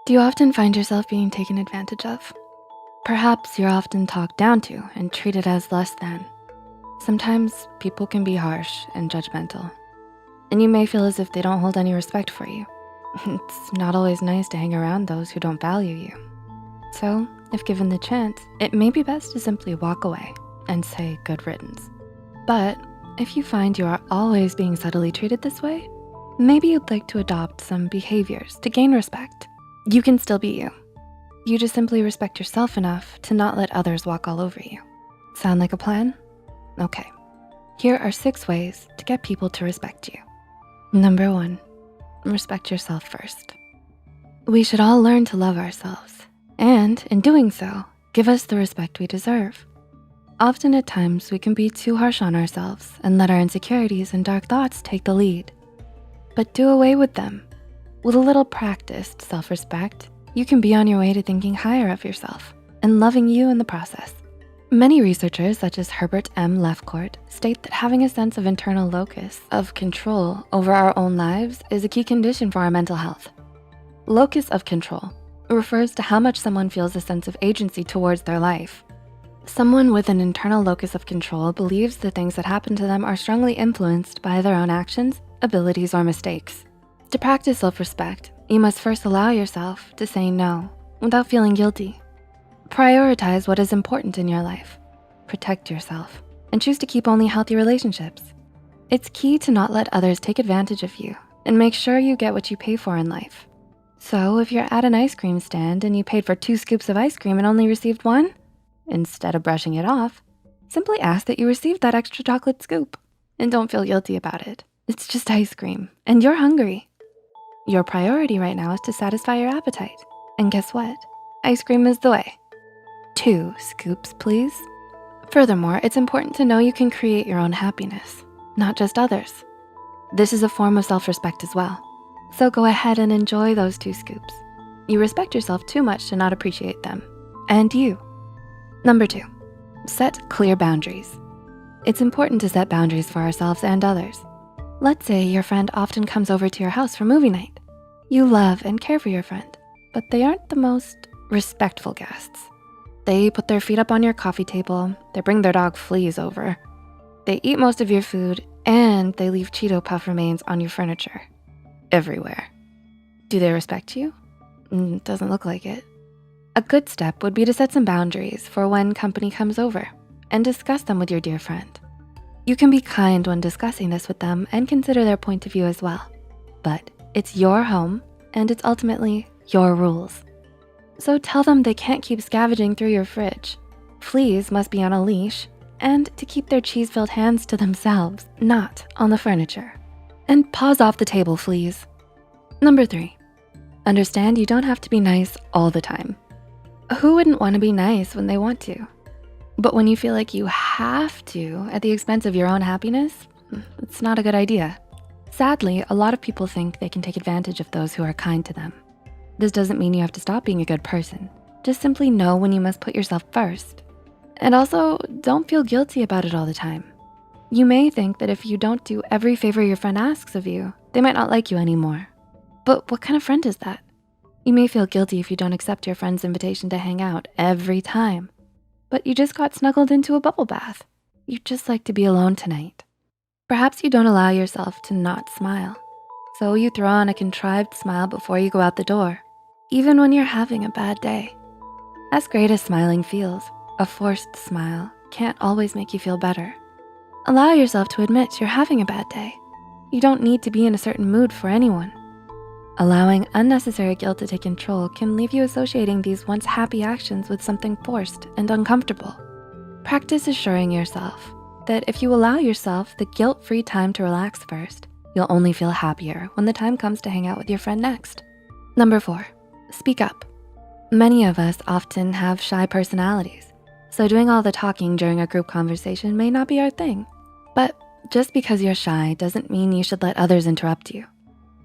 Do you often find yourself being taken advantage of? Perhaps you're often talked down to and treated as less than. Sometimes people can be harsh and judgmental, and you may feel as if they don't hold any respect for you. It's not always nice to hang around those who don't value you. So, if given the chance, it may be best to simply walk away and say good riddance. But if you find you are always being subtly treated this way, maybe you'd like to adopt some behaviors to gain respect. You can still be you. You just simply respect yourself enough to not let others walk all over you. Sound like a plan? Okay. Here are 6 ways to get people to respect you. Number 1, respect yourself first. We should all learn to love ourselves, and in doing so, give us the respect we deserve. Often at times, we can be too harsh on ourselves and let our insecurities and dark thoughts take the lead. But do away with them. With a little practiced self-respect, you can be on your way to thinking higher of yourself and loving you in the process. Many researchers, such as Herbert M. Lefcourt, state that having a sense of internal locus of control over our own lives is a key condition for our mental health. Locus of control refers to how much someone feels a sense of agency towards their life. Someone with an internal locus of control believes the things that happen to them are strongly influenced by their own actions, abilities, or mistakes. To practice self-respect, you must first allow yourself to say no without feeling guilty. Prioritize what is important in your life, protect yourself, and choose to keep only healthy relationships. It's key to not let others take advantage of you and make sure you get what you pay for in life. So if you're at an ice cream stand and you paid for 2 scoops of ice cream and only received 1, instead of brushing it off, simply ask that you received that extra chocolate scoop and don't feel guilty about it. It's just ice cream and you're hungry. Your priority right now is to satisfy your appetite. And guess what? Ice cream is the way. 2 scoops, please. Furthermore, it's important to know you can create your own happiness, not just others. This is a form of self-respect as well. So go ahead and enjoy those 2 scoops. You respect yourself too much to not appreciate them, and you. Number 2, set clear boundaries. It's important to set boundaries for ourselves and others. Let's say your friend often comes over to your house for movie night. You love and care for your friend, but they aren't the most respectful guests. They put their feet up on your coffee table, they bring their dog Fleas over, they eat most of your food, and they leave Cheeto Puff remains on your furniture, everywhere. Do they respect you? Doesn't look like it. A good step would be to set some boundaries for when company comes over and discuss them with your dear friend. You can be kind when discussing this with them and consider their point of view as well. But it's your home and it's ultimately your rules. So tell them they can't keep scavenging through your fridge. Fleas must be on a leash and to keep their cheese-filled hands to themselves, not on the furniture. And paws off the table, Fleas. Number 3, understand you don't have to be nice all the time. Who wouldn't want to be nice when they want to? But when you feel like you have to at the expense of your own happiness, it's not a good idea. Sadly, a lot of people think they can take advantage of those who are kind to them. This doesn't mean you have to stop being a good person. Just simply know when you must put yourself first. And also, don't feel guilty about it all the time. You may think that if you don't do every favor your friend asks of you, they might not like you anymore. But what kind of friend is that? You may feel guilty if you don't accept your friend's invitation to hang out every time. But you just got snuggled into a bubble bath. You'd just like to be alone tonight. Perhaps you don't allow yourself to not smile. So you throw on a contrived smile before you go out the door, even when you're having a bad day. As great as smiling feels, a forced smile can't always make you feel better. Allow yourself to admit you're having a bad day. You don't need to be in a certain mood for anyone. Allowing unnecessary guilt to take control can leave you associating these once happy actions with something forced and uncomfortable. Practice assuring yourself that if you allow yourself the guilt-free time to relax first, you'll only feel happier when the time comes to hang out with your friend next. Number 4, speak up. Many of us often have shy personalities, so doing all the talking during a group conversation may not be our thing. But just because you're shy doesn't mean you should let others interrupt you.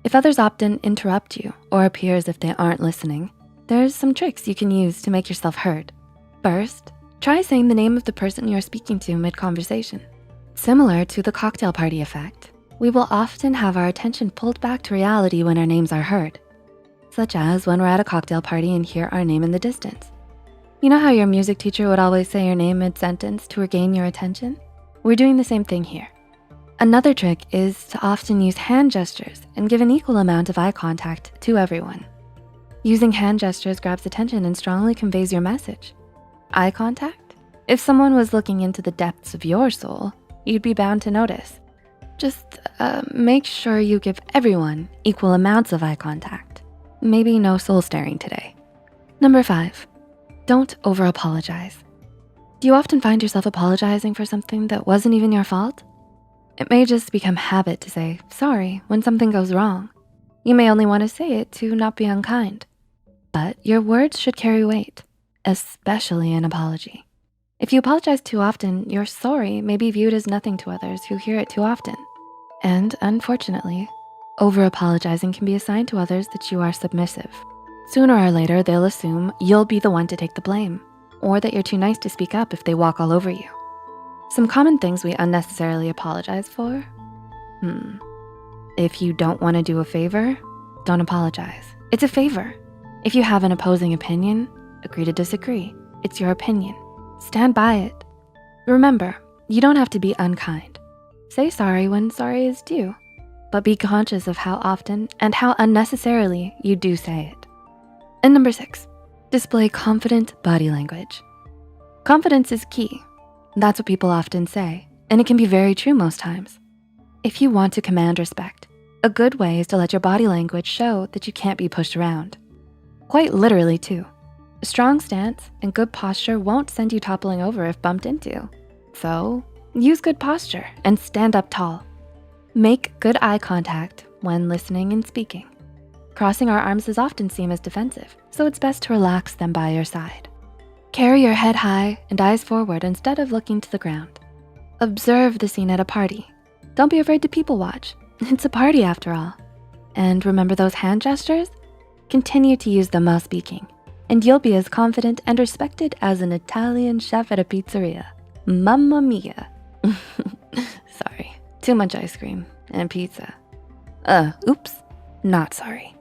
If others often interrupt you or appear as if they aren't listening, there's some tricks you can use to make yourself heard. First, try saying the name of the person you're speaking to mid-conversation. Similar to the cocktail party effect, we will often have our attention pulled back to reality when our names are heard. such as when we're at a cocktail party and hear our name in the distance. You know how your music teacher would always say your name mid-sentence to regain your attention? We're doing the same thing here. Another trick is to often use hand gestures and give an equal amount of eye contact to everyone. Using hand gestures grabs attention and strongly conveys your message. Eye contact? If someone was looking into the depths of your soul, you'd be bound to notice. Just make sure you give everyone equal amounts of eye contact. Maybe no soul staring today. Number 5, don't over-apologize. Do you often find yourself apologizing for something that wasn't even your fault? It may just become habit to say sorry when something goes wrong. You may only want to say it to not be unkind, but your words should carry weight, especially an apology. If you apologize too often, your sorry may be viewed as nothing to others who hear it too often. And unfortunately, over-apologizing can be a sign to others that you are submissive. Sooner or later, they'll assume you'll be the one to take the blame, or that you're too nice to speak up if they walk all over you. Some common things we unnecessarily apologize for. If you don't want to do a favor, don't apologize. It's a favor. If you have an opposing opinion, agree to disagree. It's your opinion. Stand by it. Remember, you don't have to be unkind. Say sorry when sorry is due, but be conscious of how often and how unnecessarily you do say it. And number 6, display confident body language. Confidence is key. That's what people often say, and it can be very true most times. If you want to command respect, a good way is to let your body language show that you can't be pushed around. Quite literally too. A strong stance and good posture won't send you toppling over if bumped into. So use good posture and stand up tall. Make good eye contact when listening and speaking. Crossing our arms is often seen as defensive, so it's best to relax them by your side. Carry your head high and eyes forward instead of looking to the ground. Observe the scene at a party. Don't be afraid to people watch. It's a party after all. And remember those hand gestures? Continue to use them while speaking, and you'll be as confident and respected as an Italian chef at a pizzeria. Mamma mia. Sorry, too much ice cream and pizza. Oops, not sorry.